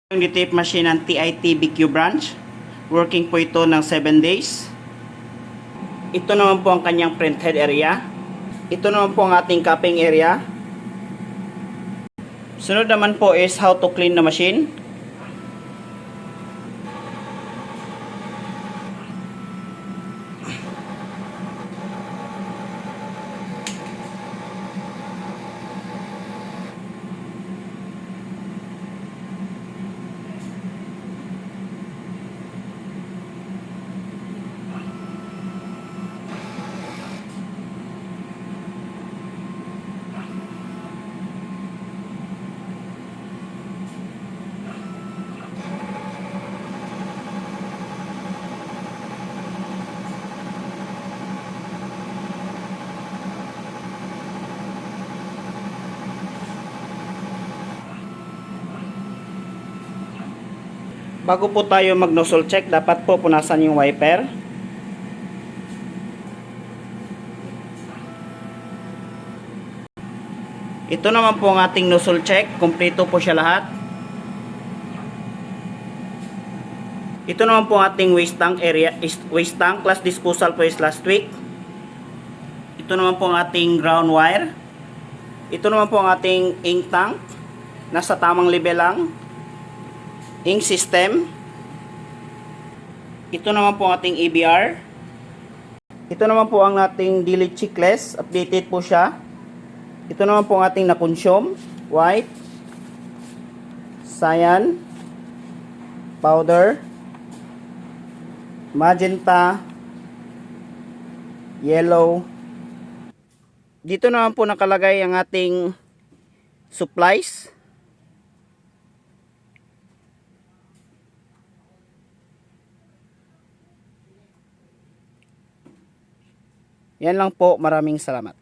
Yung tape machine ng TIT-BQ branch. Working po ito ng 7 days. Ito naman po ang kanyang print head area. Ito naman po ang ating cupping area. Sunod naman po is how to clean the machine. Bago po tayo mag-nozzle check, dapat po punasan yung wiper. Ito naman po ang ating nozzle check. Kompleto po siya lahat. Ito naman po ang ating waste tank area, waste tank last disposal po is last week. Ito naman po ang ating ground wire. Ito naman po ang ating ink tank. Nasa tamang level lang. Ink system. Ito naman po ang ating ABR. Ito naman po ang ating daily checklist. Updated po siya. Ito naman po ang ating na-consume. White, cyan, powder, magenta, yellow. Dito naman po nakalagay ang ating supplies. Yan lang po. Maraming salamat.